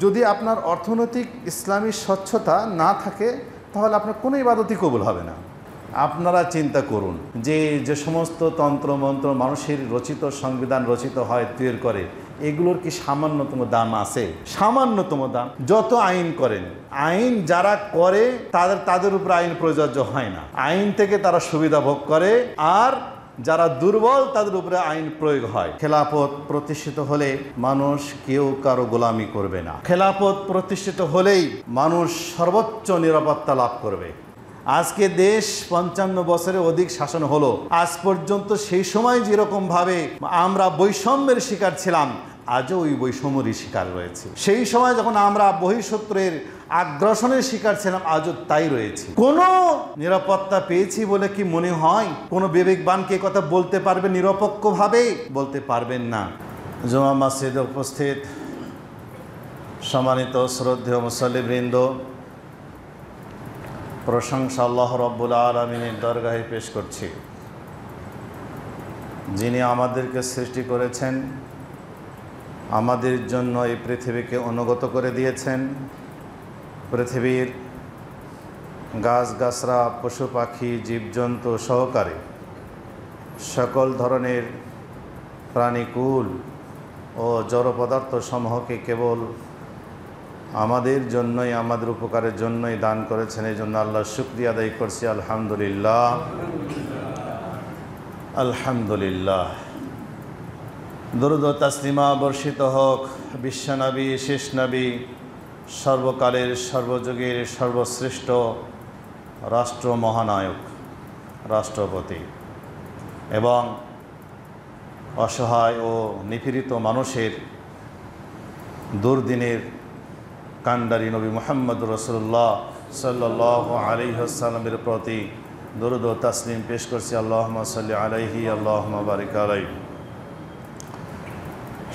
যদি আপনার অর্থনৈতিক ইসলামী স্বচ্ছতা না থাকে তাহলে আপনার কোনো ইবাদতই কবুল হবে না। আপনারা চিন্তা করুন যে যে সমস্ত তন্ত্রমন্ত্র মানুষের রচিত সংবিধান রচিত হয় তৈরি করে, এগুলোর কি সামান্যতম দাম আছে? সামান্যতম দাম। যত আইন করেন, আইন যারা করে তাদের উপর আইন প্রযোজ্য হয় না, আইন থেকে তারা সুবিধা ভোগ করে, আর যারা দুর্বল তাদের উপরে আইন প্রয়োগ হয়। খেলাফত প্রতিষ্ঠিত হলে মানুষ কেউ কারো গোলামি করবে না। খেলাফত প্রতিষ্ঠিত হলেই মানুষ সর্বোচ্চ নিরাপত্তা লাভ করবে। আজকে দেশ 55 বছরে অধিক শাসন হলো, আজ পর্যন্ত সেই সময় যেরকমভাবে আমরা বৈষম্যের শিকার ছিলাম, আজও ওই বৈষম্যেরই শিকার রয়েছে। সেই সময় যখন আমরা বহিঃশত্রুর আগ্রাসনের শিকার ছিলাম, আজও তাই রয়েছে। কোনো নিরাপত্তা পেয়েছি বলে কি মনে হয় কোনো বিবেকবানকে কথা বলতে পারবে নিরপেক্ষভাবে? বলতে পারবেন না। জুমা মসজিদে উপস্থিত সম্মানিত শ্রদ্ধেয় মুসল্লিবৃন্দ, প্রশংসা আল্লাহ রাব্বুল আলামিনের দরগাহে পেশ করছি, যিনি আমাদেরকে সৃষ্টি করেছেন, আমাদের জন্য এই পৃথিবীকে অনুগত করে দিয়েছেন। পৃথিবীর গাছগাছরা, পশু পাখি, জীবজন্তু সহকারে সকল ধরনের প্রাণীকুল ও জড় পদার্থ সমূহকে কেবল আমাদের জন্যই, আমাদের উপকারের জন্যই দান করেছেন। এই জন্য আল্লাহর শুকরিয়া আদায় করছি। আলহামদুলিল্লাহ, আলহামদুলিল্লাহ। দরুদ ও তাসলিমা বর্ষিত হোক বিশ্বনবী, শেষ নবী, সর্বকালের সর্বযুগের সর্বশ্রেষ্ঠ রাষ্ট্র মহানায়ক, রাষ্ট্রপতি এবং অসহায় ও নিপীড়িত মানুষের দুর্দিনের কান্ডারি নবী মুহাম্মদ রাসূলুল্লাহ সাল্লাল্লাহু আলাইহি ওয়াসাল্লামের প্রতি দরুদ ও তাসলিম পেশ করছি। আল্লাহুম্মা সাল্লি আলাইহি, আল্লাহুম্মা বারিক আলাইহি।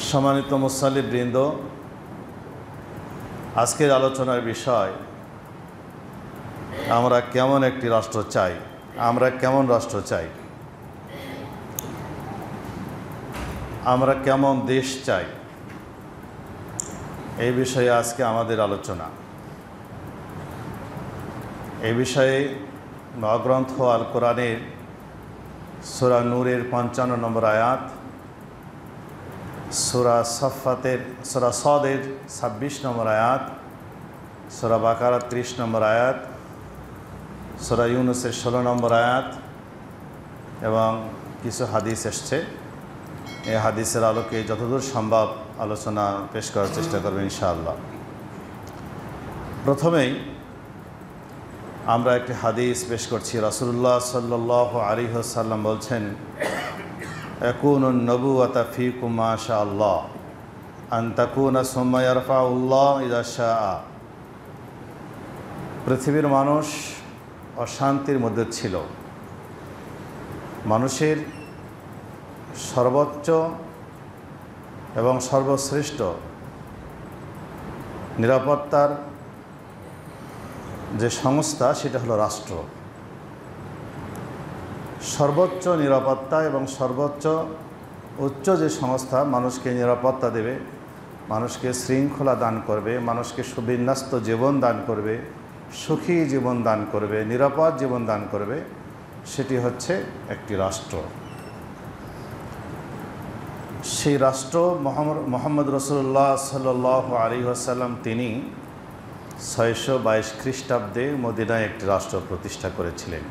সম্মানিত মুসল্লিবৃন্দ, আজকের আলোচনার বিষয়, আমরা কেমন একটি রাষ্ট্র চাই, আমরা কেমন রাষ্ট্র চাই, আমরা কেমন দেশ চাই, এই বিষয়ে আজকে আমাদের আলোচনা। এই বিষয়ে মহাগ্রন্থ আল কোরআনের সূরা নূরের 55 নম্বর আয়াত, সূরা সাফফাতের সূরা সদের 26 নম্বর আয়াত, সূরা বাকারার 30 নম্বর আয়াত, সূরা ইউনূসের 16 নম্বর আয়াত এবং কিছু হাদিস এসছে। এই হাদিসের আলোকে যতদূর সম্ভব আলোচনা পেশ করার চেষ্টা করবেন ইনশাআল্লাহ। প্রথমেই আমরা একটি হাদিস পেশ করছি। রাসূলুল্লাহ সাল্লাল্লাহু আলাইহি ওয়াসাল্লাম বলছেন, ইয়াকুনুন নবুওয়াতু ফীকুম মা শাআল্লাহ আন তাকুনা সুম্মা ইয়ারফাউল্লাহ ইযা শাআ। পৃথিবীর মানুষ অশান্তির মধ্যে ছিল। মানুষের সর্বোচ্চ এবং সর্বশ্রেষ্ঠ নিরাপত্তার যে সংস্থা, সেটা হলো রাষ্ট্র। সর্বোচ্চ নিরাপত্তা এবং সর্বোচ্চ উচ্চ যে সংস্থা মানুষকে নিরাপত্তা দেবে, মানুষকে শৃঙ্খলা দান করবে, মানুষকে সুবিন্যস্ত জীবন দান করবে, সুখী জীবন দান করবে, নিরাপদ জীবন দান করবে, সেটি হচ্ছে একটি রাষ্ট্র। সেই রাষ্ট্র মুহাম্মদ রাসূলুল্লাহ সাল্লাল্লাহু আলাইহি ওয়াসাল্লাম তিনি 622 খ্রিস্টাব্দে মদিনায় একটি রাষ্ট্র প্রতিষ্ঠা করেছিলেন।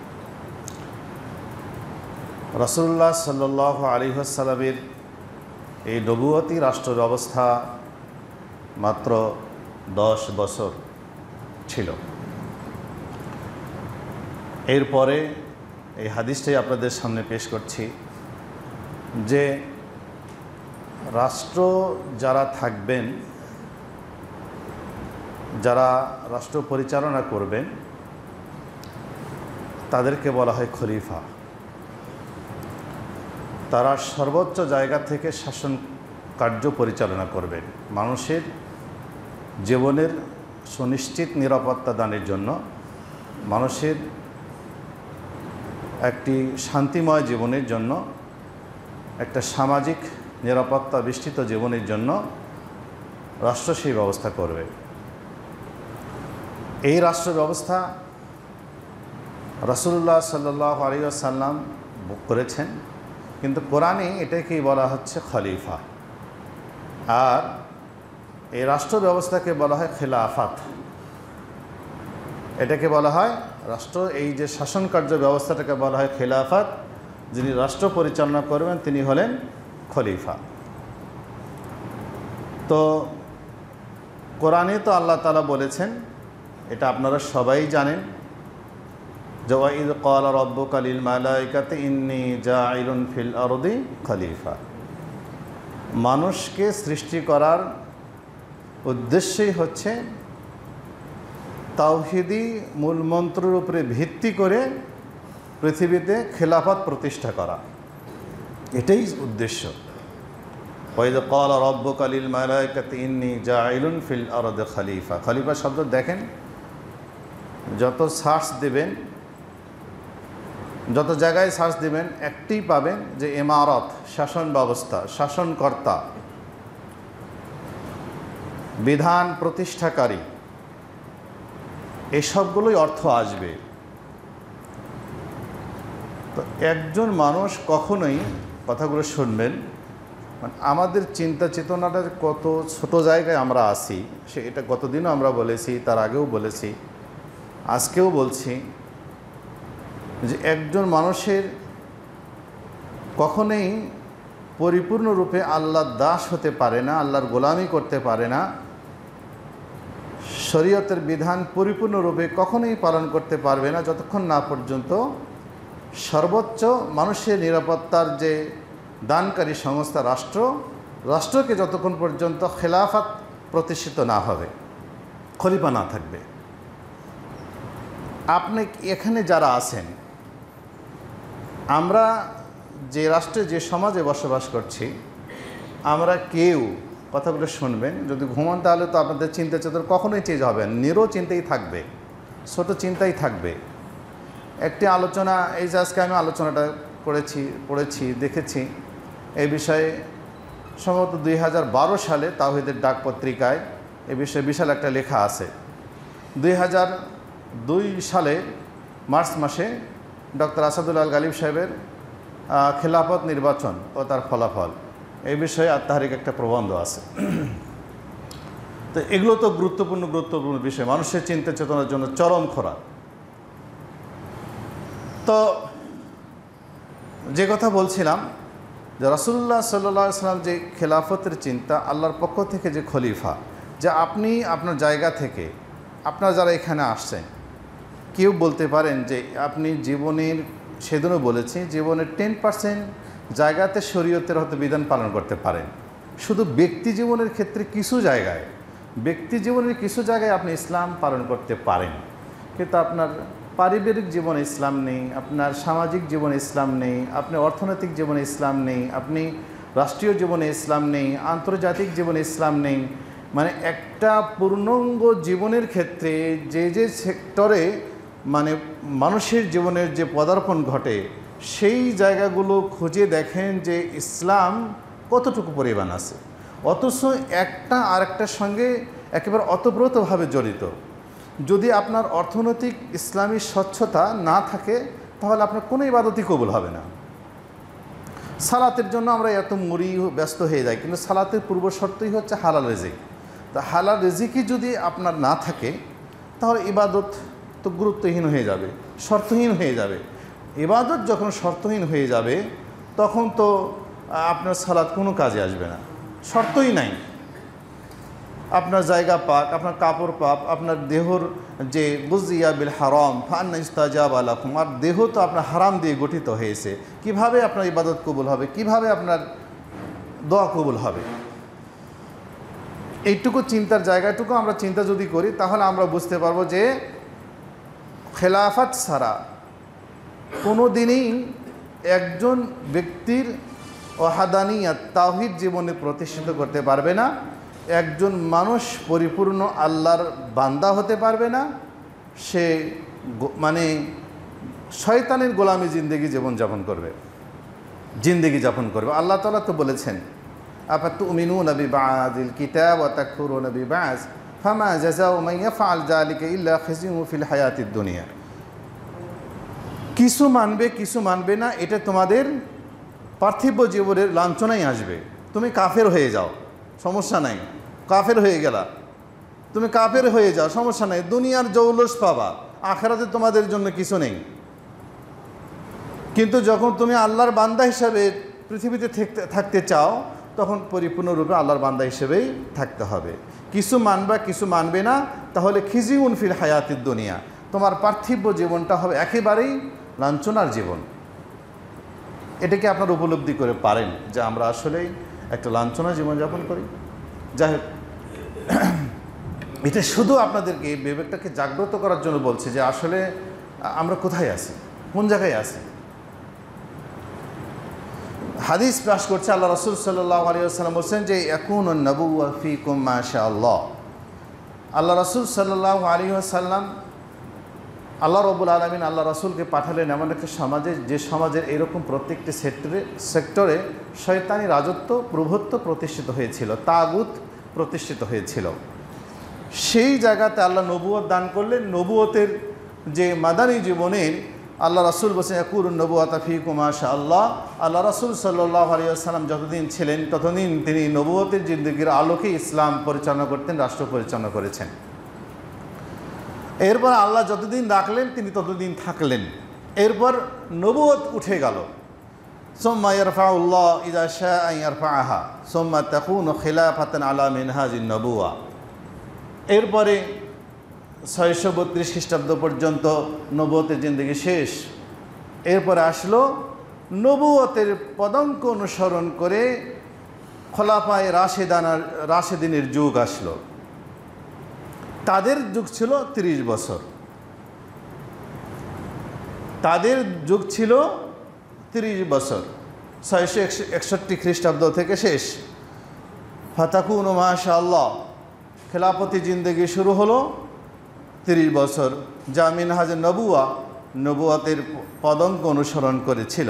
রাসূলুল্লাহ সাল্লাল্লাহু আলাইহি ওয়াসাল্লামের এই নবুয়তি রাষ্ট্র ব্যবস্থা মাত্র 10 বছর ছিল। এরপরে এই হাদিসটাই আপনাদের সামনে পেশ করছি যে রাষ্ট্র যারা থাকবেন, যারা রাষ্ট্র পরিচালনা করবেন, তাদেরকে বলা হয় খলিফা। তারা সর্বোচ্চ জায়গা থেকে শাসন কার্য পরিচালনা করবেন। মানুষের জীবনের সুনিশ্চিত নিরাপত্তা দানের জন্য, মানুষের একটি শান্তিময় জীবনের জন্য, একটা সামাজিক নিরাপত্তা বিস্তৃত জীবনের জন্য রাষ্ট্র সেই ব্যবস্থা করবে। এই রাষ্ট্র ব্যবস্থা রাসূলুল্লাহ সাল্লাল্লাহু আলাইহি ওয়াসাল্লাম করেছেন, কিন্তু কোরআনে এটাকেই বলা হচ্ছে খলিফা, আর এই রাষ্ট্র ব্যবস্থাকে বলা হয় খেলাফত। এটাকে বলা হয় রাষ্ট্র, এই যে শাসন কার্য ব্যবস্থাটাকে বলা হয় খেলাফত। যিনি রাষ্ট্র পরিচালনা করবেন তিনি হলেন খলিফা। তো কোরআনে তো আল্লাহ তাআলা বলেছেন, এটা আপনারা সবাই জানেন, যে ওয়াইদ ক্বালা রাব্বুকা লিল মালাইকাতি ইন্নী জাইলুন ফিল আরদি খলিফা। মানুষকে সৃষ্টি করার উদ্দেশ্যই হচ্ছে তাওহীদি মূলমন্ত্রের উপরে ভিত্তি করে পৃথিবীতে খেলাফত প্রতিষ্ঠা করা, এটাই উদ্দেশ্য। ওয়াইদ ক্বালা রাব্বুকা লিল মালাইকাতি ইন্নী জাইলুন ফিল আরদি খলিফা। খলিফা শব্দ দেখেন, যত সার্চ দেবেন, যত জায়গায় সার্চ দেবেন, একটি পাবেন যে ইমারত, শাসন ব্যবস্থা, শাসনকর্তা, বিধান প্রতিষ্ঠাকারী, এসবগুলোই অর্থ আসবে। তো একজন মানুষ কখনোই, কথাগুলো শুনবেন, মানে আমাদের চিন্তা চেতনাটা কত ছোট জায়গায় আমরা আসি, এটা গতদিনও আমরা বলেছি, তার আগেও বলেছি, আজকেও বলছি, যে একজন মানুষের কখনোই পরিপূর্ণরূপে আল্লাহর দাস হতে পারে না, আল্লাহর গোলামি করতে পারে না, শরীয়তের বিধান পরিপূর্ণরূপে কখনোই পালন করতে পারবে না যতক্ষণ না পর্যন্ত সর্বোচ্চ মানুষের নিরাপত্তার যে দানকারী সংস্থা রাষ্ট্রকে যতক্ষণ পর্যন্ত খেলাফত প্রতিষ্ঠিত না হবে, খলিফা না থাকবে। আপনি এখানে যারা আছেন, আমরা যে রাষ্ট্রে, যে সমাজে বসবাস করছি, আমরা কেউ, কথাগুলো শুনবেন, যদি ঘুমান তাহলে তো আপনাদের চিন্তা চেতনা কখনোই চেঞ্জ হবে না, নিরো চিন্তাই থাকবে, ছোট চিন্তাই থাকবে। একটি আলোচনা, এই যে আজকে আমি আলোচনাটা পড়েছি, দেখেছি, এই বিষয়ে সম্ভবত 2012 সালে তাওহীদের ডাক পত্রিকায় এ বিষয়ে বিশাল একটা লেখা আছে। 2002 সালে মার্চ মাসে ডক্টর আসাদুল আল গালিব সাহেবের খেলাফত নির্বাচন ও তার ফলাফল, এই বিষয়ে আত্মাহারিক একটা প্রবন্ধ আছে। তো এগুলো তো গুরুত্বপূর্ণ বিষয়, মানুষের চিন্তা চেতনার জন্য চরম খোরাক। তো যে কথা বলছিলাম, যে রাসূলুল্লাহ সাল্লাল্লাহু আলাইহি ওয়াসাল্লাম যে খেলাফতের চিন্তা, আল্লাহর পক্ষ থেকে যে খলিফা, যে আপনি আপনার জায়গা থেকে, আপনারা যারা এখানে আসছেন, কেউ বলতে পারেন যে আপনি জীবনের, সেদিনও বলেছি, জীবনের 10% জায়গাতে শরীয়তের হয়তো বিধান পালন করতে পারেন। শুধু ব্যক্তি জীবনের ক্ষেত্রে কিছু জায়গায়, ব্যক্তি জীবনের কিছু জায়গায় আপনি ইসলাম পালন করতে পারেন, কিন্তু আপনার পারিবারিক জীবনে ইসলাম নেই, আপনার সামাজিক জীবনে ইসলাম নেই, আপনি অর্থনৈতিক জীবনে ইসলাম নেই, আপনি রাষ্ট্রীয় জীবনে ইসলাম নেই, আন্তর্জাতিক জীবনে ইসলাম নেই। মানে একটা পূর্ণাঙ্গ জীবনের ক্ষেত্রে যে সেক্টরে মানে মানুষের জীবনের যে পদার্পণ ঘটে, সেই জায়গাগুলো খুঁজে দেখেন যে ইসলাম কতটুকু পরিমাণ আছে, অথচ একটা আরেকটার সঙ্গে একেবারে অতপ্রতভাবে জড়িত। যদি আপনার অর্থনৈতিক ইসলামী স্বচ্ছতা না থাকে, তাহলে আপনার কোনো ইবাদতই কবুল হবে না। সালাতের জন্য আমরা এত ব্যস্ত হয়ে যাই, কিন্তু সালাতের পূর্ব শর্তই হচ্ছে হালাল রিজিক। তা হালাল রিজিকই যদি আপনার না থাকে, তাহলে ইবাদত তো গুরুত্বহীন হয়ে যাবে, শর্তহীন হয়ে যাবে। ইবাদত যখন শর্তহীন হয়ে যাবে, তখন তো আপনার সালাত কোনো কাজে আসবে না, শর্তই নাই। আপনার জায়গা পাক, আপনার কাপড় পাক, আপনার দেহর যে গুজিয়া বিল হারাম ফান্না ইস্তাজাবা লাকুম, আর দেহ তো আপনার হারাম দিয়ে গঠিত হয়েছে, কিভাবে আপনার ইবাদত কবুল হবে, কিভাবে আপনার দোয়া কবুল হবে? এইটুকু চিন্তার জায়গাটুকু আমরা চিন্তা যদি করি, তাহলে আমরা বুঝতে পারবো যে খেলাফত ছাড়া কোনো দিনই একজন ব্যক্তির ওয়াহাদানিয়াত, তাওহীদ জীবনে প্রতিষ্ঠিত করতে পারবে না। একজন মানুষ পরিপূর্ণ আল্লাহর বান্দা হতে পারবে না, সে মানে শয়তানের গোলামি জিন্দেগি যাপন করবে। আল্লাহ তাআলা তো বলেছেন আফাতুমিনুনা বিবা'দিল কিতাব ওয়া তাকফুরুনা বিবা'দ ফামা জাযাউ মান ইয়াফআল যালিকা ইল্লা খিজয়ুন ফিল হায়াতিদ দুনিয়া। কিছু মানবে কিছু মানবে না, এটা তোমাদের পার্থিব জীবনের লাঞ্ছনাই আসবে। তুমি কাফের হয়ে যাও, সমস্যা নাই, কাফের হয়ে গেলা, তুমি কাফের হয়ে যাও, সমস্যা নাই, দুনিয়ার জৌলস পাবা, আখিরাতে তোমাদের জন্য কিছু নেই। কিন্তু যখন তুমি আল্লাহর বান্দা হিসাবে পৃথিবীতে থাকতে চাও, তখন পরিপূর্ণরূপে আল্লাহর বান্দা হিসেবেই থাকতে হবে। কিছু মানবা কিছু মানবে না, তাহলে খিজিউন ফিল হায়াতিদ দুনিয়া, তোমার পার্থিব জীবনটা হবে একেবারেই লাঞ্ছনার জীবন। এটাকে আপনারা উপলব্ধি করে পারেন যে আমরা আসলেই একটা লাঞ্ছনা জীবনযাপন করি। যাই হোক, এটা শুধু আপনাদেরকে বিবেকটাকে জাগ্রত করার জন্য বলছি যে আসলে আমরা কোথায় আছি, কোন জায়গায় আছি। হাদিস পেশ করছে আল্লাহ রাসূল সাল্লাল্লাহু আলাইহি ওয়াসাল্লাম বলছেন যে ইয়াকুনুন নাবুওয়া ফীকুম মাশাআল্লাহ। আল্লাহ রাসূল সাল্লাল্লাহু আলাইহি ওয়াসাল্লাম, আল্লাহ রাব্বুল আলামিন আল্লাহ রাসূলকে পাঠালেন এমন একটা সমাজে, যে সমাজের এরকম প্রত্যেকটি সেক্টরে শয়তানি রাজত্ব প্রভুত্ব প্রতিষ্ঠিত হয়েছিল, তাগুত প্রতিষ্ঠিত হয়েছিল। সেই জায়গাতে আল্লাহ নবুয়ত দান করলেন। নবুয়তের যে মাদানী জীবনের আল্লাহ রাসূল বলছেন ইয়াকুনুন নবুওয়াতা ফীকুম মাশাআল্লাহ। আল্লাহ রাসূল সাল্লাল্লাহু আলাইহি ওয়াসাল্লাম যতদিন ছিলেন ততদিন তিনি নবুয়তের জিন্দেগির আলোকে ইসলাম পরিচালনা করতেন, রাষ্ট্র পরিচালনা করেছেন। এরপর আল্লাহ যতদিন রাখলেন তিনি ততদিন থাকলেন। এরপর নবুয়ত উঠে গেল। সুম্মা ইয়ারফাউল্লাহ ইযা শাআ ইয়ারফাআহা সুম্মা তাকুনু খিলাফাতান আলা মিনহাজিন নবুওয়া। এরপরে 632 খ্রিস্টাব্দ পর্যন্ত নবুয়তের জিন্দেগি শেষ। এরপরে আসলো নবুয়তের পদাঙ্ক অনুসরণ করে খোলাফায়ে রাশেদিনের যুগ আসলো। তাদের যুগ ছিল 30 বছর, তাদের যুগ ছিল 30 বছর, 661 খ্রিস্টাব্দ থেকে শেষ। ফাতাকুনু মাশাআল্লাহ, খেলাফতি জিন্দেগি শুরু হলো 30 বছর, যা মিনহাজে নবুয়া, নবুয়াতের পদাঙ্ক অনুসরণ করেছিল।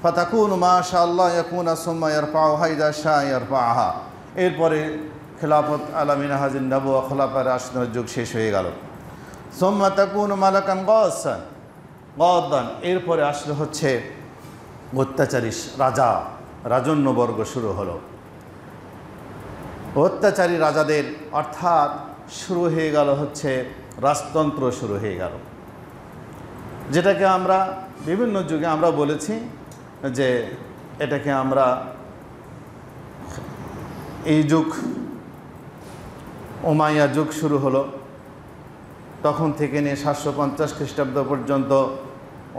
ফাতাকুনু মাশাআল্লাহ ইয়াকুনা সুম্মা ইয়ারফাউহা ইযা শাআ ইয়ারফাআহা। এরপরে খেলাফত আলা মিনহাজিন নবুয়া, খোলাফায়ে রাশিদিনের যুগ শেষ হয়ে গেল। সুম্মা তাকুনু মালাকান গাদ্দান। এরপরে আসলে হচ্ছে অত্যাচারী রাজা, রাজন্যবর্গ শুরু হলো। অত্যাচারী রাজাদের, অর্থাৎ শুরু হয়ে গেল হচ্ছে রাজতন্ত্র শুরু হয়ে গেল, যেটাকে আমরা বিভিন্ন যুগে আমরা বলেছি যে এটাকে আমরা এই যুগ উমাইয়া যুগ শুরু হলো। তখন থেকে নিয়ে 750 খ্রিস্টাব্দ পর্যন্ত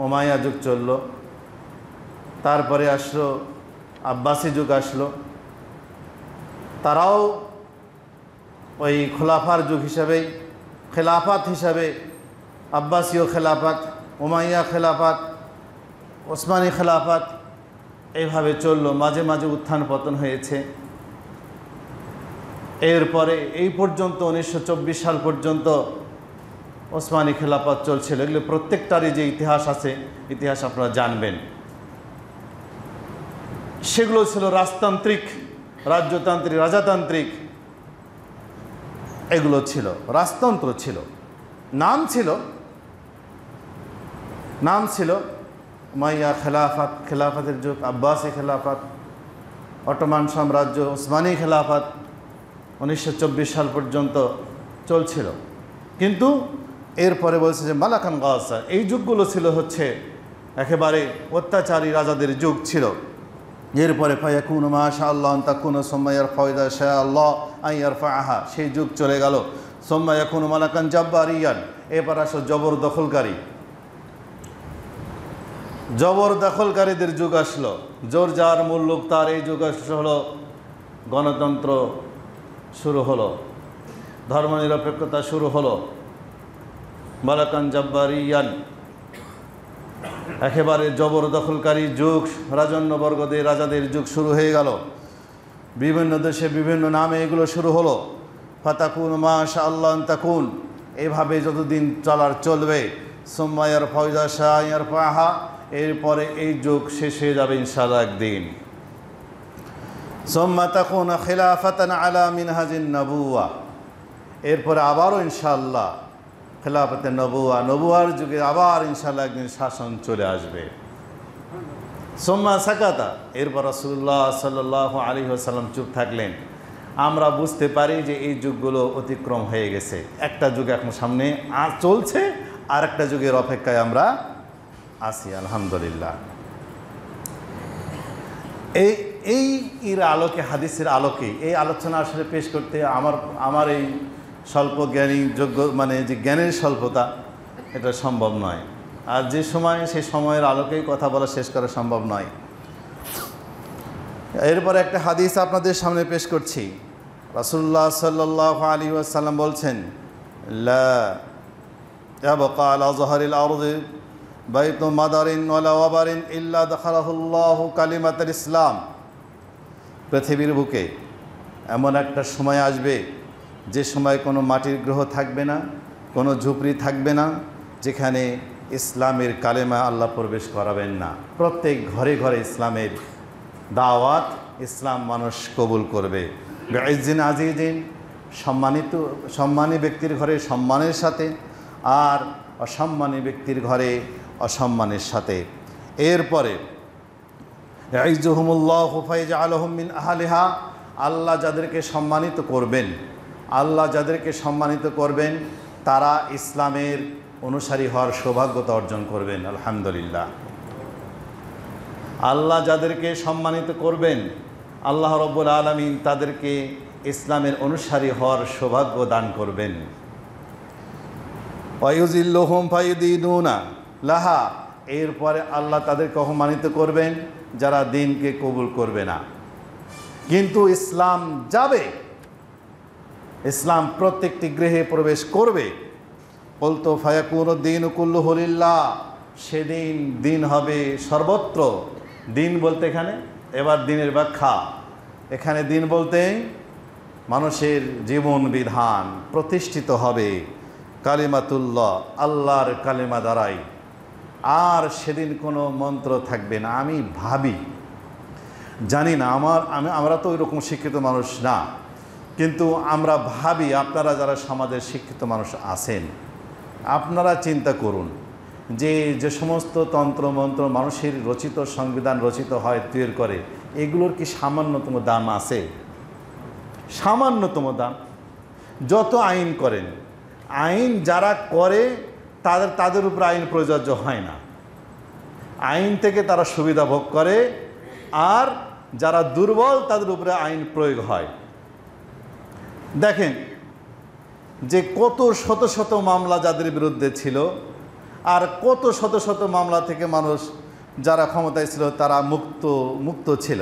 উমাইয়া যুগ চলল। তারপরে আসলো আব্বাসী যুগ আসলো, তারাও ওই খোলাফার যুগ হিসাবেই, খেলাফাত হিসাবে আব্বাসীয় খেলাফাত, উমাইয়া খেলাফাত, ওসমানী খেলাফাত এইভাবে চলল। মাঝে মাঝে উত্থান পতন হয়েছে। এরপরে এই পর্যন্ত 1924 সাল পর্যন্ত ওসমানী খেলাফত চলছিল। এগুলো প্রত্যেকটারই যে ইতিহাস আছে, ইতিহাস আপনারা জানবেন। সেগুলো ছিল রাজতান্ত্রিক, রাজ্যতান্ত্রিক, রাজাতান্ত্রিক, এগুলো ছিল, রাজতন্ত্র ছিল। নাম ছিল উমাইয়া খেলাফত, খেলাফতের যুগ, আব্বাসী খেলাফত, অটোমান সাম্রাজ্য, ওসমানী খেলাফত 1924 সাল পর্যন্ত চলছিল। কিন্তু এরপরে বলছে যে মালাকান গাসা, এই যুগগুলো ছিল হচ্ছে একেবারে অত্যাচারী রাজাদের যুগ ছিল। এরপরে ফায়াকুনু মাশাআল্লাহ তাকুনু সুম্মা ইয়ারফাউ ইযা শাআল্লাহ আন ইয়ারফাআহা, সেই যুগ চলে গেল। সুম্মা ইয়াকুনু মালাকান জাব্বারিয়ান, এরপর আসো জবরদখলকারীদের যুগ আসলো। জোর যার মুল্লুক তার, এই যুগ হলো গণতন্ত্র শুরু হলো, ধর্মনিরপেক্ষতা শুরু হলো। মালাকান জাব্বারিয়ান, একেবারে জবরদখলকারী যুগ, রাজন্যবর্গদের, রাজাদের যুগ শুরু হয়ে গেল। বিভিন্ন দেশে বিভিন্ন নামে এগুলো শুরু হলো। ফাতাকুন মাশাআল্লাহ তাকুন, এইভাবে যতদিন চলবে। সুম্মা ইয়ারফাউ ইযা শাআ ইয়ারফাআহা, এরপরে এই যুগ শেষ হয়ে যাবে ইনশাআল্লাহ একদিন। সুম্মা তাকুনা খিলাফাতান আলা মিনহাজিন নবুওয়া, এরপরে আবারও ইনশাআল্লাহ খেলাফতে নবুয়ার যুগে আবার ইনশাআল্লাহ একদিন শাসন চলে আসবে। সুম্মা সাকাতা, এরপর রাসূলুল্লাহ সাল্লাল্লাহু আলাইহি ওয়াসাল্লাম চুপ থাকলেন। আমরা বুঝতে পারি যে এই যুগগুলো অতিক্রম হয়ে গেছে, একটা যুগ এখন সামনে চলছে, আর একটা যুগের অপেক্ষায় আমরা আছি আলহামদুলিল্লাহ। এর আলোকে, হাদিসের আলোকে এই আলোচনা আসলে পেশ করতে আমার এই স্বল্প জ্ঞানী যোগ্য যে জ্ঞানের স্বল্পতা, এটা সম্ভব নয়। আর যে সময় সেই সময়ের আলোকেই কথা বলা শেষ করা সম্ভব নয়। এরপরে একটা হাদিস আপনাদের সামনে পেশ করছি। রাসূলুল্লাহ সাল্লাল্লাহু আলাইহি ওয়াসাল্লাম বলছেন, লা ইয়াবকা আলা যহরিল আরদি বাইতু মাদারিন ওয়ালা ওয়াবারিন ইল্লা দাখালাহুল্লাহু কালিমাতুল ইসলাম। পৃথিবীর বুকে এমন একটা সময় আসবে যে সময় কোনো মাটির গ্রহ থাকবে না, কোনো ঝুপড়ি থাকবে না, যেখানে ইসলামের কালেমা আল্লাহ প্রবেশ করাবেন না। প্রত্যেক ঘরে ঘরে ইসলামের দাওয়াত, ইসলাম মানুষ কবুল করবে। বেইজ্জিন আজিজিন, সম্মানী ব্যক্তির ঘরে সম্মানের সাথে, আর অসম্মানী ব্যক্তির ঘরে অসম্মানের সাথে। এরপরে ইয়াইজুহুমুল্লাহু ফায়াজআলুহুম মিন আহলিহা, আল্লাহ যাদেরকে সম্মানিত করবেন, আল্লাহ যাদেরকে সম্মানিত করবেন তারা ইসলামের অনুসারী হওয়ার সৌভাগ্যতা অর্জন করবেন আলহামদুলিল্লাহ। আল্লাহ যাদেরকে সম্মানিত করবেন, আল্লাহ রাব্বুল আলামিন তাদেরকে ইসলামের অনুসারী হওয়ার সৌভাগ্য দান করবেন। ওয়ায়ুজিল্লুহুম ফায়ুদিনুনা লাহা, এরপরে আল্লাহ তাদেরকে অপমানিত করবেন যারা দ্বীনকে কবুল করবে না। কিন্তু ইসলাম যাবে, ইসলাম প্রত্যেকটি গৃহে প্রবেশ করবে। বলতো ফায়াকুনুদ্দীন কুল্লুহু লিল্লাহ, সেদিন দিন হবে সর্বত্র। দিন বলতে এখানে এবার দিনের ব্যাখ্যা, এখানে দিন বলতে মানুষের জীবন বিধান প্রতিষ্ঠিত হবে কালিমাতুল্লাহ, আল্লাহর কালিমা দ্বারাই। আর সেদিন কোনো মন্ত্র থাকবে না। আমি ভাবি, জানি না, আমরা তো ওই রকম শিক্ষিত মানুষ না, কিন্তু আমরা ভাবি, আপনারা যারা সমাজের শিক্ষিত মানুষ আছেন, আপনারা চিন্তা করুন যে সমস্ত তন্ত্রমন্ত্র মানুষের রচিত সংবিধান রচিত হয়, তৈরি করে, এগুলোর কি সামান্যতম দাম আছে? সামান্যতম দাম। যত আইন করেন, আইন যারা করে তাদের উপর আইন প্রযোজ্য হয় না। আইন থেকে তারা সুবিধা ভোগ করে, আর যারা দুর্বল তাদের উপরে আইন প্রয়োগ হয়। দেখেন যে কত শত শত মামলা যাদের বিরুদ্ধে ছিল, আর কত শত শত মামলা থেকে মানুষ যারা ক্ষমতায় ছিল তারা মুক্ত ছিল।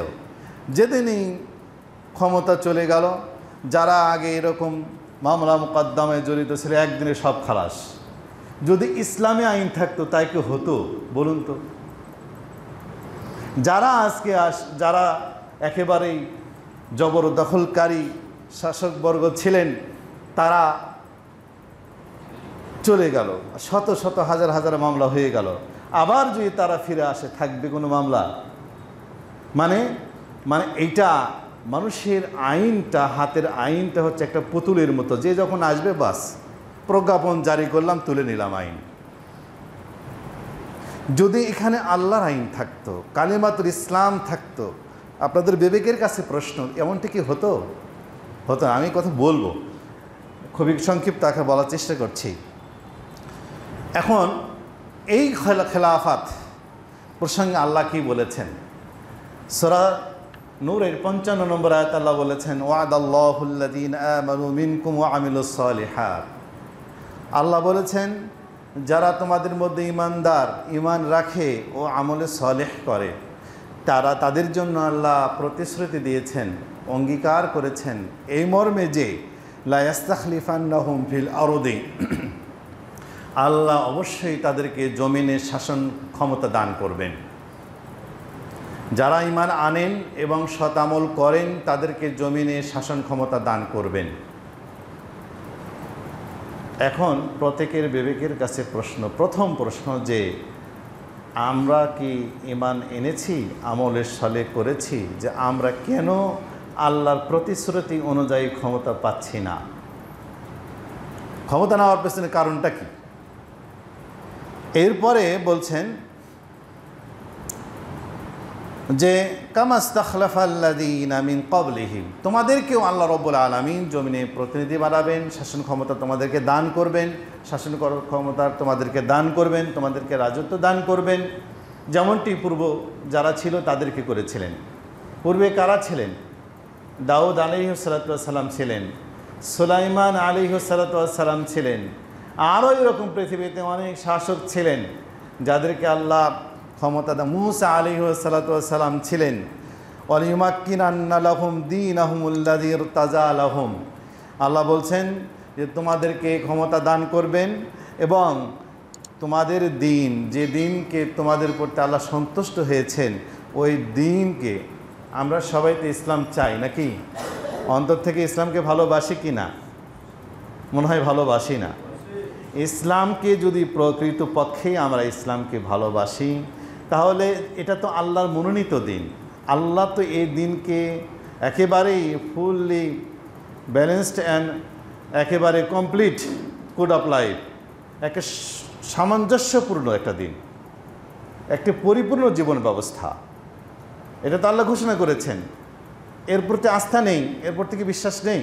যেদিনই ক্ষমতা চলে গেল, যারা আগে এরকম মামলা মোকদ্দমায় জড়িত ছিল, একদিনে সব খালাস। যদি ইসলামী আইন থাকতো তাই কি হতো বলুন তো? যারা আজকে যারা একেবারেই জবরদখলকারী শাসকবর্গ ছিলেন, তারা চলে গেল, শত শত হাজার হাজার মামলা হয়ে গেল। আবার যদি তারা ফিরে আসে, থাকবে কোনো মামলা? মানে এইটা মানুষের আইনটা, হাতের আইনটা হচ্ছে একটা পুতুলের মতো, যে যখন আসবে বাস প্রজ্ঞাপন জারি করলাম, তুলে নিলাম আইন। যদি এখানে আল্লাহর আইন থাকতো, কালিমাতুল ইসলাম থাকতো, আপনাদের বিবেকের কাছে প্রশ্ন, এমনটি কি হতো? হতো। আমি কথা বলবো, খুবই সংক্ষিপ্ত আকারে বলার চেষ্টা করছি। এখন এই খেলাফত প্রসঙ্গে আল্লাহ কি বলেছেন? সূরা নূরের 55 নম্বর আয়াত আল্লাহ বলেছেন, ওয়াদাল্লাহুল্লাযীনা আমানু মিনকুম ওয়া আমিলুস সালিহাত। আল্লাহ বলেছেন, যারা তোমাদের মধ্যে ঈমানদার, ঈমান রাখে ও আমলে সালেহ করে, তাদের জন্য আল্লাহ প্রতিশ্রুতি দিয়েছেন, অঙ্গীকার করেছেন এই মর্মে যে লা ইস্তাখলিফান্নাহুম ফিল আরদি, আল্লাহ অবশ্যই তাদেরকে জমিনে শাসন ক্ষমতা দান করবেন। যারা ঈমান আনেন এবং সৎ আমল করেন তাদেরকে জমিনে শাসন ক্ষমতা দান করবেন। এখন প্রত্যেকের বিবেকের কাছে প্রথম প্রশ্ন যে আমরা কি ঈমান এনেছি, আমলের সালে করেছি, যে আমরা কেন আল্লাহর প্রতিশ্রুতি অনুযায়ী ক্ষমতা পাচ্ছি না। ক্ষমতা নেওয়ার পেছনে কারণটা কি? এরপরে বলছেন যে কামাস্তাখলাফাল্লাযীনা মিন ক্বাবলিহিম, তোমাদেরকেও আল্লাহ রাব্বুল আলামিন জমিনে প্রতিনিধি বানাবেন, শাসন ক্ষমতা তোমাদেরকে দান করবেন, শাসন ক্ষমতা তোমাদেরকে দান করবেন, তোমাদেরকে রাজত্ব দান করবেন, যেমনটি পূর্ব যারা ছিল তাদেরকে করেছিলেন। পূর্বে কারা ছিলেন? দাউদ আলাইহিস সালাতু ওয়াস সালাম ছিলেন, সুলাইমান আলাইহিস সালাতু ওয়াস সালাম ছিলেন, আরও এরকম পৃথিবীতে অনেক শাসক ছিলেন যাদেরকে আল্লাহ ক্ষমতা দেন। মূসা আলাইহিস সালাতু ওয়াস সালাম ছিলেন, ওয়ালিউমাক্কিনান্না লাহুম দীনাহুমুল্লাযী ইরতাজা লাহুম। আল্লাহ বলছেন যে তোমাদেরকে ক্ষমতা দান করবেন এবং তোমাদের দিন, যে দিনকে তোমাদের প্রতি আল্লাহ সন্তুষ্ট হয়েছেন, ওই দিনকে, আমরা সবাই তো ইসলাম চাই নাকি? অন্তর থেকে ইসলামকে ভালোবাসি কি না? মনে হয় ভালোবাসি না। ইসলামকে যদি প্রকৃত পক্ষেই আমরা ইসলামকে ভালোবাসি, তাহলে এটা তো আল্লাহর মনোনীত দিন। আল্লাহ তো এই দিনকে একেবারেই ফুললি ব্যালেন্সড অ্যান্ড একেবারে কমপ্লিট কোড অফ লাইফ, একটা সামঞ্জস্যপূর্ণ একটা দিন, একটি পরিপূর্ণ জীবন ব্যবস্থা, এটা তো আল্লাহ ঘোষণা করেছেন। এর প্রতি আস্থা নেই, এর প্রতি কি বিশ্বাস নেই?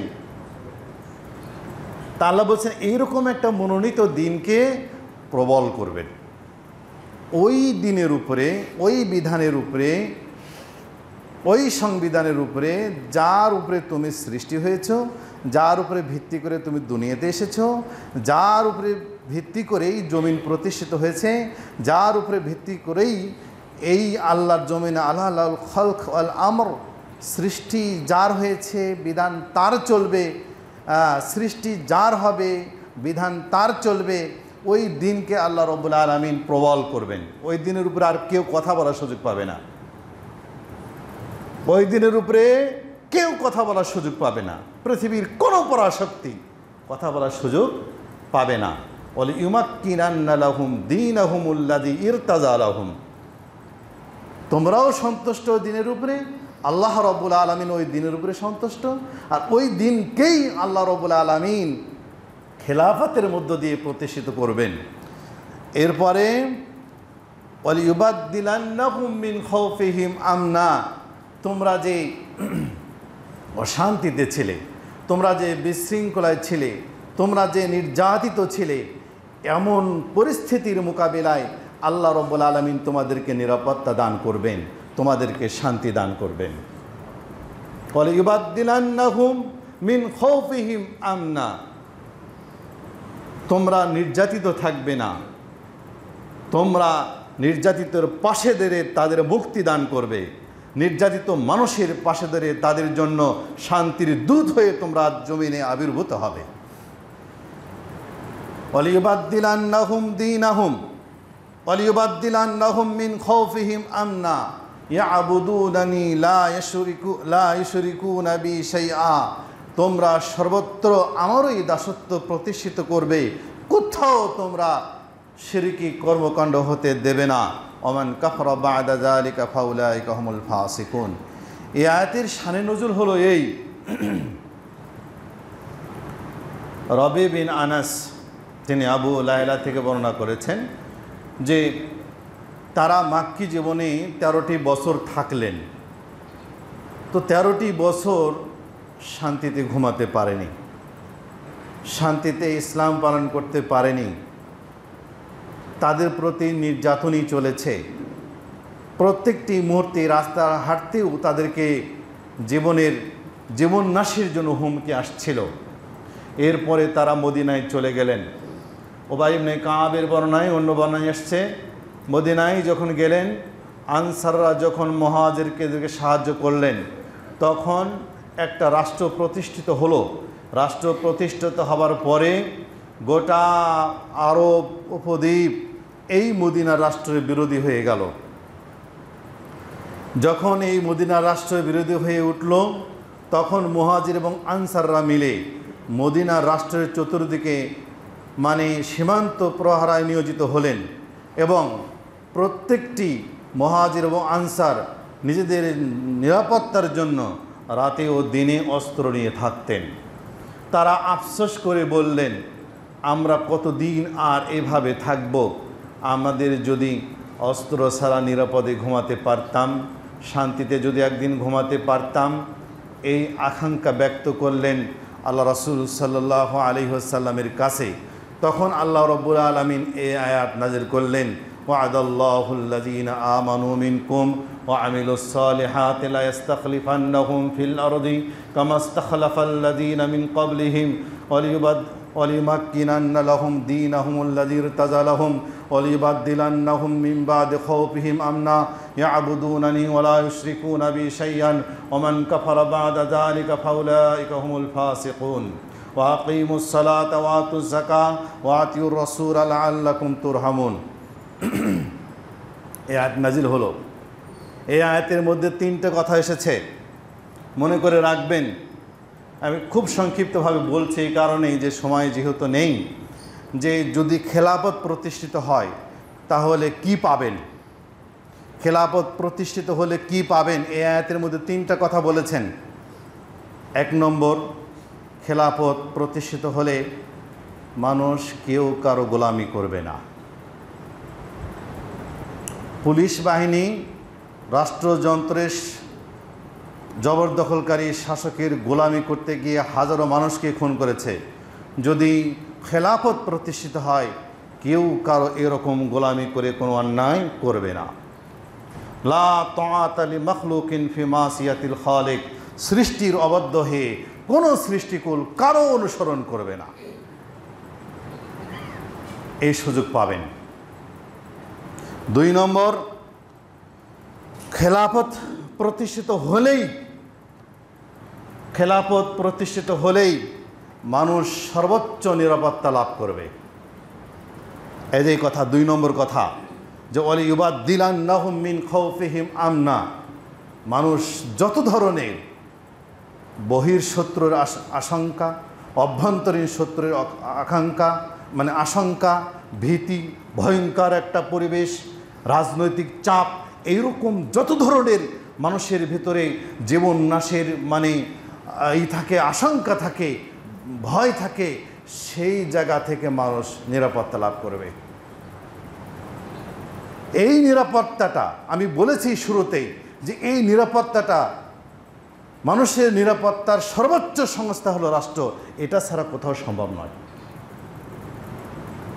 তা আল্লাহ বলছেন এইরকম একটা মনোনীত দিনকে প্রবল করবেন। ওই দিনের উপরে, ওই বিধানের উপরে, ওই সংবিধানের উপরে, যার উপরে তুমি সৃষ্টি হয়েছ, যার উপরে ভিত্তি করে তুমি দুনিয়াতে এসেছ, যার উপরে ভিত্তি করেই জমিন প্রতিষ্ঠিত হয়েছে, যার উপরে ভিত্তি করেই এই আল্লাহর জমিন আল্লাহুল খালক ওয়াল আমর, সৃষ্টি যার হয়েছে, বিধান তার চলবে, সৃষ্টি যার হবে, বিধান তার চলবে। ওই দিনকে আল্লাহ রাব্বুল আলামিন প্রবল করবেন। ওই দিনের উপরে আর কেউ কথা বলার সুযোগ পাবে না। ওই দিনের উপরে কেউ কথা বলার সুযোগ পাবে না। পৃথিবীর কোনো পরাশক্তি কথা বলার সুযোগ পাবে না। ওয়ালিউমাক্কিনান্না লাহুম দীনাহুমুল্লাযী ইরতাজা লাহুম। তোমরাও সন্তুষ্ট দিনের উপরে, আল্লাহ রাব্বুল আলামিন ওই দিনের উপরে সন্তুষ্ট, আর ওই দিনকেই আল্লাহ রাব্বুল আলামিন খেলাফতের মধ্য দিয়ে প্রতিষ্ঠিত করবেন। এরপরে ওয়ালিউবাদদিলান্নাহুম মিন খাউফিহিম আমনা, তোমরা যে অশান্তিতে ছিলে, তোমরা যে বিশৃঙ্খলায় ছিলে, তোমরা যে নির্যাতিত ছিলে, এমন পরিস্থিতির মোকাবিলায় আল্লাহ রাব্বুল আলামিন তোমাদেরকে নিরাপত্তা দান করবেন, তোমাদেরকে শান্তি দান করবেন। ওয়ালিউবাদদিলান্নাহুম মিন খাউফিহিম আমনা, তোমরা নির্যাতিত থাকবে না, তোমরা নির্যাতিতের পাশে দাঁড়িয়ে তাদের মুক্তি দান করবে, নির্যাতিত মানুষের পাশে দাঁড়িয়ে তাদের জন্য শান্তির দূত হয়ে তোমরা জমিনে আবির্ভূত হবে। ওয়ালিউবাদদিলান্নাহুম দীনাহুম ওয়ালিউবাদদিলান্নাহুম মিন খাউফিহিম আমনা ইয়াবুদুনানি লা ইউশরিকুনা বি শাইআ, তোমরা সর্বত্র আমারই দাসত্ব প্রতিষ্ঠিত করবে, কোথাও তোমরা শিরকি কর্মকাণ্ড হতে দেবে না। ওমান কাফারা বা'দা যালিকা ফাউলাইকা হুমুল ফাসিকুন। এই আয়াতের শানে নজুল হলো এই, রবি বিন আনাস তিনি আবু লায়লা থেকে বর্ণনা করেছেন যে তারা মাক্কি জীবনে 13টি বছর থাকলেন, তো 13টি বছর শান্তিতে ঘুমাতে পারেনি, শান্তিতে ইসলাম পালন করতে পারেনি, তাদের প্রতি নির্যাতনই চলেছে। প্রত্যেকটি মুহূর্তে রাস্তা হাঁটতেও তাদেরকে জীবন নাশের জন্য হুমকি আসছিল। এরপরে তারা মদিনায় চলে গেলেন। উবাই ইবনে কাবের বর্ণনায়, অন্য বর্ণনায় আসছে, মদিনায় যখন গেলেন, আনসাররা যখন মুহাজিরকে সাহায্য করলেন, তখন একটা রাষ্ট্র প্রতিষ্ঠিত হলো। রাষ্ট্র প্রতিষ্ঠিত হবার পরে গোটা আরব উপদ্বীপ এই মদিনা রাষ্ট্রের বিরোধী হয়ে গেল। যখন এই মদিনা রাষ্ট্রের বিরোধী হয়ে উঠল, তখন মুহাজির এবং আনসাররা মিলে মদিনা রাষ্ট্রের চতুর্দিকে সীমান্ত প্রহরায় নিয়োজিত হলেন এবং প্রত্যেকটি মুহাজির এবং আনসার নিজেদের নিরাপত্তার জন্য রাতে ও দিনে অস্ত্র নিয়ে থাকতেন। তারা আফসোস করে বললেন, আমরা কতদিন আর এভাবে থাকব? আমাদের যদি অস্ত্র ছাড়া নিরাপদে ঘুমাতে পারতাম, শান্তিতে যদি একদিন ঘুমাতে পারতাম। এই আকাঙ্ক্ষা ব্যক্ত করলেন আল্লাহ রাসূল সাল্লাল্লাহু আলাইহি ওয়াসাল্লামের কাছে। তখন আল্লাহ রাব্বুল আলামিন এই আয়াত নাযিল করলেন, ওয়া'দাল্লাহুল্লাযীনা আমানু মিনকুম ওয়া আমিলুস সালিহাতি লা ইস্তাখলিফান্নাহুম ফিল আরদি কামা ইস্তাখলাফাল্লাযীনা মিন ক্বাবলিহিম ওয়ালিয়ুমাক্কিনান্না লাহুম দীনাহুমুল্লাযী ইরতাযা লাহুম ওয়ালিয়ুবাদদিলান্নাহুম মিন বা'দি খাওফিহিম আমনা ইয়া'বুদুনানি ওয়া লা ইউশরিকুনা বি শাইআন ওয়া মান কাফারা বা'দা যালিকা ফাউলাইকা হুমুল ফাসিকুন ওয়া আকিমুস সালাতা ওয়া আতুজ যাকাত ওয়া আতিউর রাসূলা লাআল্লাকুম তুরহামুন। এই আয়াত নাজিল হলো। এই আয়াতের মধ্যে তিনটে কথা এসেছে, মনে করে রাখবেন। আমি খুব সংক্ষিপ্তভাবে বলছি এই কারণেই যে সময় যেহেতু নেই, যে যদি খেলাফত প্রতিষ্ঠিত হয় তাহলে কি পাবেন, খেলাফত প্রতিষ্ঠিত হলে কি পাবেন। এই আয়াতের মধ্যে তিনটা কথা বলেছেন। এক নম্বর, খেলাফত প্রতিষ্ঠিত হলে মানুষ কেউ কারো গোলামি করবে না। পুলিশ বাহিনী রাষ্ট্রযন্ত্রের জবরদখলকারী শাসকের গোলামি করতে গিয়ে হাজারো মানুষকে খুন করেছে। যদি খেলাফত প্রতিষ্ঠিত হয়, কেউ কারো এরকম গোলামি করে কোনো অন্যায় করবে না। লা তাআতা লি মাখলুকিন ফি মাসিয়াতিল খালিক, সৃষ্টির অবাধ্য হয়ে কোনো সৃষ্টিকুল কারো অনুসরণ করবে না, এই সুযোগ পাবেন। দুই নম্বর, খেলাফত প্রতিষ্ঠিত হলেই মানুষ সর্বোচ্চ নিরাপত্তা লাভ করবে। এই যে কথা, দুই নম্বর কথা, যে ওয়ালিয়ুবাদদিলান্নাহুম মিন খাওফিহিম আমনা, মানুষ যত ধরনের বহির্শত্রুর আশঙ্কা, অভ্যন্তরীণ শত্রুর আকাঙ্ক্ষা মানে আশঙ্কা, ভীতি, ভয়ঙ্কর একটা পরিবেশ, রাজনৈতিক চাপ, এইরকম যত ধরনের মানুষের ভিতরে জীবন নাশের মানে থাকে, আশঙ্কা থাকে, ভয় থাকে, সেই জায়গা থেকে মানুষ নিরাপত্তা লাভ করবে। এই নিরাপত্তাটা আমি বলেছি শুরুতেই, যে এই নিরাপত্তাটা, মানুষের নিরাপত্তার সর্বোচ্চ সংস্থা হলো রাষ্ট্র। এটা ছাড়া কোথাও সম্ভব নয়,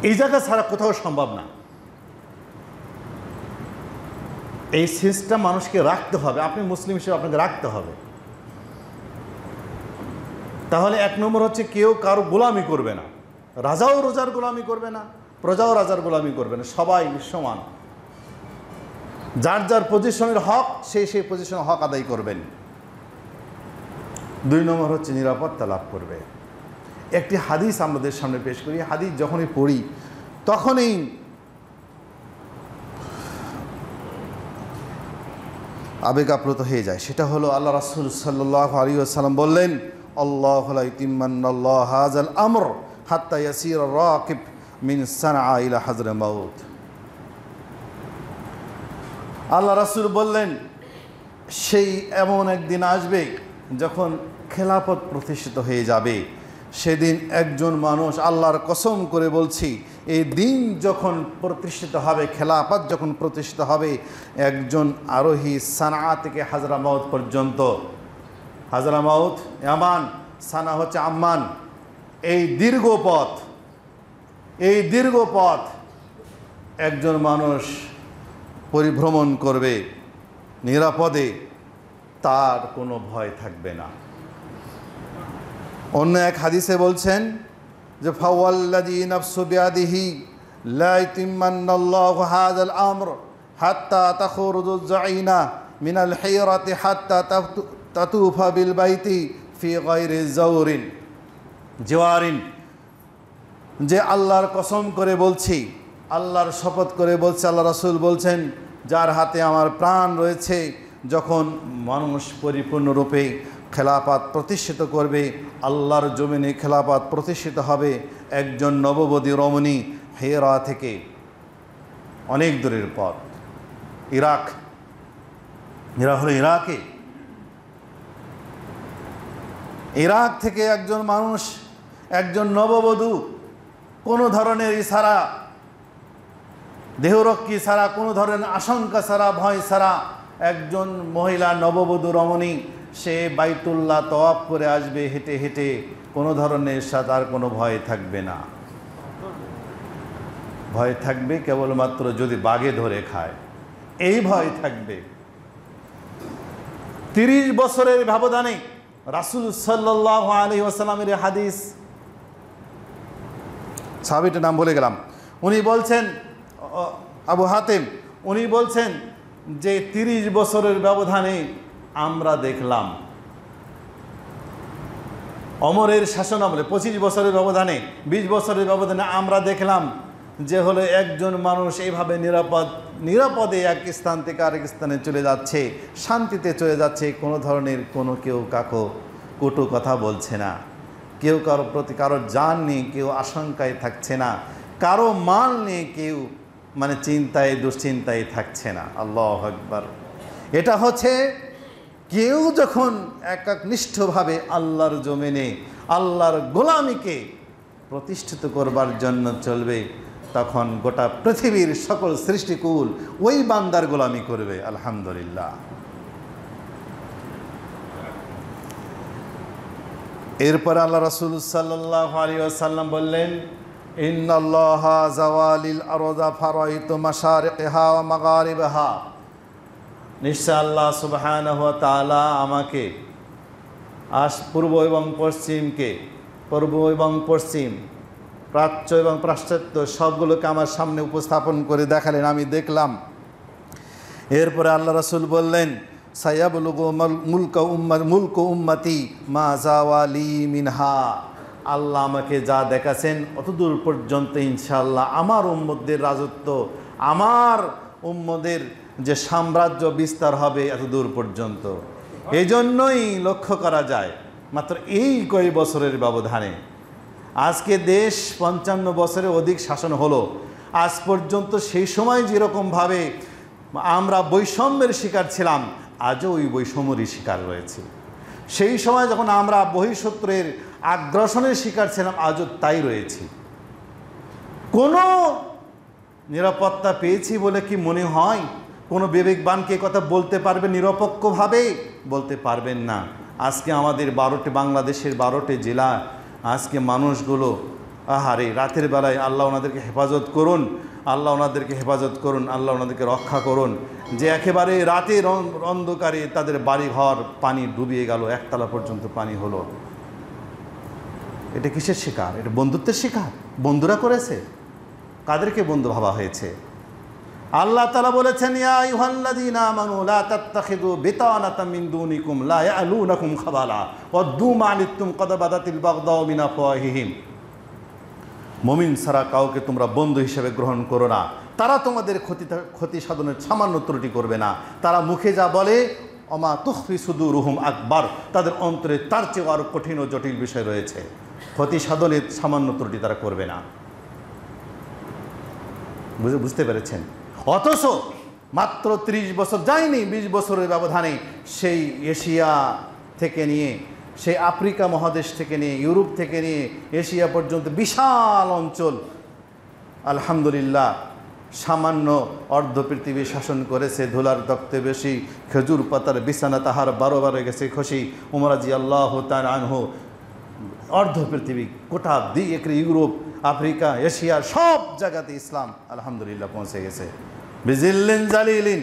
এই জায়গা ছাড়া কোথাও সম্ভব না। এই সিস্টেম মানুষকে রাখতে হবে, আপনি মুসলিম হিসেবে আপনাকে রাখতে হবে। তাহলে এক নম্বর হচ্ছে, কেউ কারো গোলামি করবে না, রাজাও রোজার গোলামি করবে না, প্রজাও রাজার গোলামি করবে না, সবাই সমান। যার যার পজিশনের হক সেই পজিশনের হক আদায় করবেন। দুই নম্বর হচ্ছে নিরাপত্তা লাভ করবে। একটি হাদিস আমাদের সামনে পেশ করি। হাদিস যখনই পড়ি তখনই আবেগ আপ্লুত হয়ে যায়। সেটা হলো আল্লাহ রাসূল সাল্লাল্লাহু আলাইহি ওয়াসাল্লাম বললেন, আল্লাহু লা ইউতিম্মান্নাল্লাহু হাযাল আমর হাত্তা ইয়াসির রাকিব মিন সানআ ইলা হাজরামাউত। আল্লাহ রাসূল বললেন, সেই এমন একদিন আসবে যখন খেলাফত প্রতিষ্ঠিত হয়ে যাবে। সেদিন একজন মানুষ, আল্লাহর কসম করে বলছি, এই দিন যখন প্রতিষ্ঠিত হবে, খেলাফত যখন প্রতিষ্ঠিত হবে, একজন আরোহী সানা থেকে হাজরামাউত পর্যন্ত, হাজরামাউত ইয়ামান, সানা হচ্ছে আম্মান, এই দীর্ঘ পথ একজন মানুষ পরিভ্রমণ করবে নিরাপদে, তার কোনো ভয় থাকবে না। অন্য এক হাদিসে বলছেন যে, ফাওয়াল্লাযী নাফসু বিয়াদিহি লা ইউতিম্মান্নাল্লাহু হাযাল আমর হাত্তা তাখরুজুজ যাইনা মিনাল হিরাতি হাত্তা তাতুফা বিল বাইতি ফি গায়রি জাওরিন, যে আল্লাহর কসম করে বলছি, আল্লাহর শপথ করে বলছে, আল্লাহ রাসূল বলছেন, যার হাতে আমার প্রাণ রয়েছে, যখন মানুষ পরিপূর্ণরূপে খেলাফত প্রতিষ্ঠিত করবে, আল্লাহর জমিনে খেলাফত প্রতিষ্ঠিত হবে, একজন নববধূ রমণী হেরা থেকে, অনেক দূরের পথ, এরা হলো ইরাকে, ইরাক থেকে একজন মানুষ, একজন নববধূ কোনো ধরনের ইশারা, দেহরক্ষী ছাড়া, কোনো ধরনের আশঙ্কা ছাড়া, ভয় ছাড়া একজন মহিলা নববধূ রমণী সে বাইতুল্লাহ তওয়াফ করে আসবে হেঁটে হেঁটে, কোনো ধরনের সাথে আর কোনো ভয় থাকবে না। ভয় থাকবে কেবলমাত্র যদি বাঘে ধরে খায়, এই ভয় থাকবে। 30 বছরের ব্যবধানে রাসূল সাল্লাল্লাহু আলাইহি ওয়াসাল্লামের হাদিস, সাহাবীটার নাম বলে গেলাম, উনি বলছেন, আবু হাতেম, উনি বলছেন যে 30 বছরের ব্যবধানে আমরা দেখলাম, ওমরের শাসনামলে 25 বছরের ব্যবধানে, 20 বছরের ব্যবধানে আমরা দেখলাম যে হলো একজন মানুষ এইভাবে নিরাপদে এক স্থান থেকে আরেক স্থানে চলে যাচ্ছে, শান্তিতে চলে যাচ্ছে, কোনো ধরনের কেউ কাকো কটু কথা বলছে না, কেউ কারো প্রতি কারো জান নিয়ে কেউ আশঙ্কায় থাকছে না, কারো মাল নিয়ে কেউ চিন্তায় দুশ্চিন্তায় থাকছে না। আল্লাহু আকবার। এটা হচ্ছে কেউ যখন একনিষ্ঠভাবে আল্লাহর জমিনে আল্লাহর গোলামিকে প্রতিষ্ঠিত করবার জন্য চলবে, তখন গোটা পৃথিবীর সকল সৃষ্টিকুল ওই বান্দার গোলামি করবে। আলহামদুলিল্লাহ। এরপর আল্লাহ রাসূল সাল্লাল্লাহু আলাইহি ওয়াসাল্লাম বললেন, ইন্নাল্লাহা যাওয়ালিল আরদা ফারাইতু মাশারিকহা ওয়া মাগারিবহা, নিশ্চয় আল্লাহ সুবহানাহু ওয়া তাআলা আমাকে পূর্ব এবং পশ্চিম, প্রাচ্য এবং পাশ্চাত্য সবগুলোকে আমার সামনে উপস্থাপন করে দেখালেন, আমি দেখলাম। এরপরে আল্লাহ রাসূল বললেন, সায়াবলুগু মুলকু উম্মতি মা যাওয়ালি মিনহা, আল্লাহ আমাকে যা দেখাচ্ছেন অতদূর পর্যন্ত ইনশাআল্লাহ আমার উম্মতদের রাজত্ব, আমার উম্মতের যে সাম্রাজ্য বিস্তার হবে এতদূর পর্যন্ত। এই জন্যই লক্ষ্য করা যায় মাত্র এই কয়েক বছরের ব্যবধানে আজকে দেশ 55 বছরের অধিক শাসন হলো। আজ পর্যন্ত সেই সময় যেরকমভাবে আমরা বৈষম্যের শিকার ছিলাম, আজও ওই বৈষম্যেরই শিকার রয়েছে। সেই সময় যখন আমরা বহিঃশত্রুর আগ্রাসনের শিকার ছিলাম, আজও তাই রয়েছি। কোনো নিরাপত্তা পেয়েছি বলে কি মনে হয় কোনো বিবেকবানকে কথা বলতে পারবে নিরপেক্ষভাবে? বলতে পারবেন না। আজকে আমাদের বাংলাদেশের 12টি জেলা, আজকে মানুষগুলো আহারে রাতের বেলায় আল্লাহ ওনাদেরকে হেফাজত করুন, আল্লাহ ওনাদেরকে হেফাজত করুন, আল্লাহ ওনাদেরকে রক্ষা করুন, যে একেবারে রাতের অন্ধকারে তাদের বাড়িঘর পানি ডুবিয়ে গেল, একতলা পর্যন্ত পানি হলো। এটা কিসের শিকার? এটা বন্ধুত্বের শিকার। বন্ধুরা করেছে। কাদেরকে বন্ধু ভাবা হয়েছে? আল্লাহ তাআলা বলেছেন, ইয়া আইয়ুহাল্লাযীনা আমানু লা তাত্তাখিযু বিতানাতাম মিন দুনিকুম লা ইয়ালুনাকুম খাবালা ওয়াদ্দু মা আনিতুম ক্বাদ বাদাতিল বাগদাউ মিন আফওয়াহিহিম। মুমিন ছাড়া কাউকে তোমরা বন্ধু হিসেবে গ্রহণ করো না, তারা তোমাদের ক্ষতি সাধনের সামান্য ত্রুটি করবে না। তারা মুখে যা বলে অমা তুখফি সুদুরুহুম আকবার, তাদের অন্তরে তার চেয়ে আরও কঠিন ও জটিল বিষয় রয়েছে। ক্ষতি সাধনের সামান্য ত্রুটি তারা করবে না। বুঝতে পেরেছেন? অথচ মাত্র 30 বছর যায়নি, 20 বছরের ব্যবধানে সেই এশিয়া থেকে নিয়ে, সেই আফ্রিকা মহাদেশ থেকে নিয়ে, ইউরোপ থেকে নিয়ে এশিয়া পর্যন্ত বিশাল অঞ্চল আলহামদুলিল্লাহ সামান্য অর্ধ পৃথিবী শাসন করেছে। ধুলার তক্তে বেশি, খেজুর পাতার বিছানা তাহার 12 বারে গেছে খুশি। উমর রাদিয়াল্লাহু তাআলা আনহু অর্ধ পৃথিবী গোটা ইউরোপ, আফ্রিকা, এশিয়া সব জায়গাতে ইসলাম আলহামদুলিল্লাহ পৌঁছে গেছে। বিজিল্লিন জালিলিন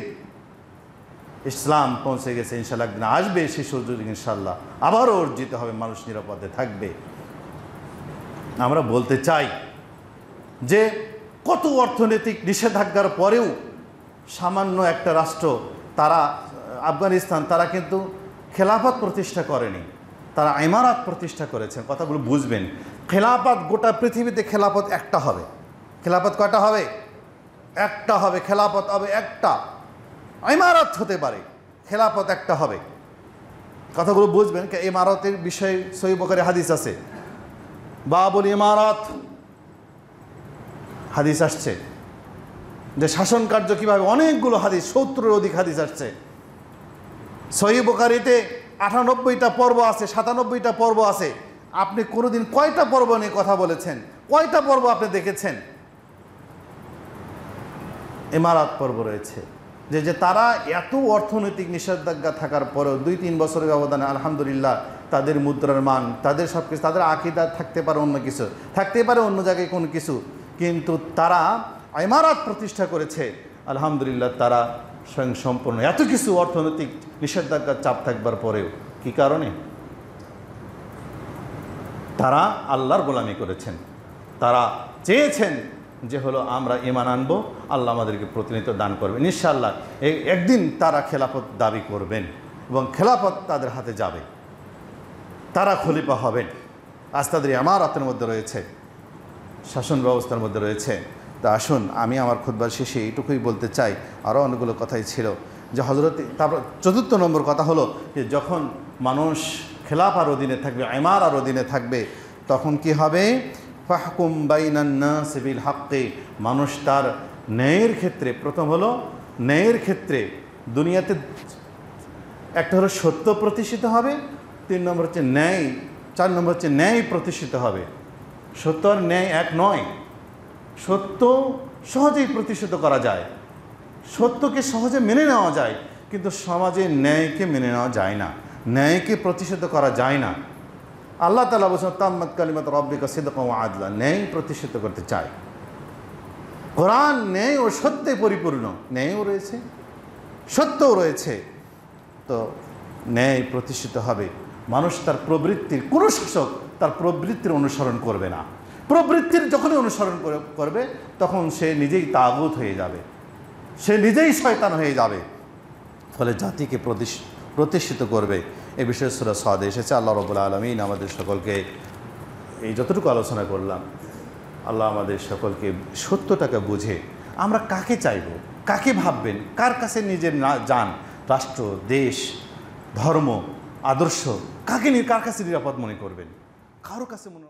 ইসলাম পৌঁছে গেছে। ইনশাআল্লাহ একদিন আসবে সেই সুযোগ, ইনশাআল্লাহ আবারও অর্জিত হবে, মানুষ নিরাপদে থাকবে। আমরা বলতে চাই যে কত অর্থনৈতিক নিষেধাজ্ঞার পরেও সামান্য একটা রাষ্ট্র, তারা আফগানিস্তান, তারা কিন্তু খেলাফত প্রতিষ্ঠা করেনি, তারা ইমারত প্রতিষ্ঠা করেছেন। কথাগুলো বুঝবেন। খেলাফত গোটা পৃথিবীতে খেলাফত একটা হবে। খেলাফত কয়টা হবে? একটা হবে। খেলাফত হবে একটা। ইমারত হতে পারে, খেলাফত একটা হবে। কথাগুলো বুঝবেন। ইমারতের বিষয়ে সহিহ বুখারী হাদিস আছে, বাবুল ইমারত হাদিস আসছে যে শাসন কার্য কীভাবে, অনেকগুলো হাদিস, 70-এর অধিক হাদিস আসছে। সহিহ বুখারীতে 98টা পর্ব আছে, 97টা পর্ব আছে, আপনি কোনোদিন কয়টা পর্ব নিয়ে কথা বলেছেন? কয়টা পর্ব আপনি দেখেছেন? ইমারাত পর্ব রয়েছে, যে তারা এত অর্থনৈতিক নিষেধাজ্ঞা থাকার পরেও 2-3 বছরের ব্যবধানে আলহামদুলিল্লাহ তাদের মুদ্রার মান, তাদের সব কিছু, তাদের আকীদা থাকতে পারে অন্য কিছু, থাকতে পারে অন্য জায়গায় কোনো কিছু, কিন্তু তারা ইমারাত প্রতিষ্ঠা করেছে। আলহামদুলিল্লাহ তারা স্বয়ংসম্পূর্ণ, এত কিছু অর্থনৈতিক নিষেধাজ্ঞার চাপ থাকবার পরেও। কি কারণে? তারা আল্লাহর গোলামি করেছেন। তারা চেয়েছেন যে হলো আমরা ঈমান আনবো, আল্লাহ আমাদেরকে প্রতিনিধিত্ব দান করবেন ইনশাআল্লাহ। একদিন তারা খেলাফত দাবি করবেন এবং খেলাফত তাদের হাতে যাবে, তারা খলিফা হবেন। আজ তাদের ইমারাতের মধ্যে রয়েছে, শাসন ব্যবস্থার মধ্যে রয়েছে। তা আসুন, আমি আমার খুতবার শেষে এইটুকুই বলতে চাই, আরও অনেকগুলো কথাই ছিল যে হযরত, তারপর ৪র্থ নম্বর কথা হলো যে যখন মানুষ খেলাফার অধীনে থাকবে, ইমারার অধীনে থাকবে, তখন কি হবে? ফাহকুম বাইনান নাস বিল হাক্কি, মানুষ তার ন্যায়ের ক্ষেত্রে, প্রথম হলো ন্যায়ের ক্ষেত্রে দুনিয়াতে একটা হলো সত্য প্রতিষ্ঠিত হবে, 3 নম্বর হচ্ছে ন্যায়, 4 নম্বর হচ্ছে ন্যায় প্রতিষ্ঠিত হবে। সত্য আর ন্যায় এক নয়। সত্য সহজেই প্রতিষ্ঠিত করা যায়, সত্যকে সহজে মেনে নেওয়া যায়, কিন্তু সমাজে ন্যায়কে মেনে নেওয়া যায় না, ন্যায়কে প্রতিষ্ঠিত করা যায় না। আল্লাহ তাআলা বলেছেন তাম্মাত কালিমাতু রাব্বিকা সিদকান ওয়া আদলা, ন্যায় প্রতিষ্ঠিত করতে চায়। কোরআন ন্যায় ও সত্যে পরিপূর্ণ, ন্যায়ও রয়েছে, সত্যও রয়েছে। তো ন্যায় প্রতিষ্ঠিত হবে। মানুষ তার প্রবৃত্তির, কোনো শাসক তার প্রবৃত্তির অনুসরণ করবে না। প্রবৃত্তির যখনই অনুসরণ করবে তখন সে নিজেই তাগুত হয়ে যাবে, সে নিজেই শয়তান হয়ে যাবে। ফলে জাতিকে প্রতিষ্ঠিত করবে। এ বিষয়ে সূরা সাদে এসেছে। আল্লাহ রাব্বুল আলামিন আমাদের সকলকে, এই যতটুকু আলোচনা করলাম, আল্লাহ আমাদের সকলকে সত্যটাকে বুঝে আমরা কাকে চাইব, কাকে ভাববেন, কার কাছে নিজের যান, রাষ্ট্র, দেশ, ধর্ম, আদর্শ, কার কাছে নিরাপদ মনে করবেন? কারো কাছে মনে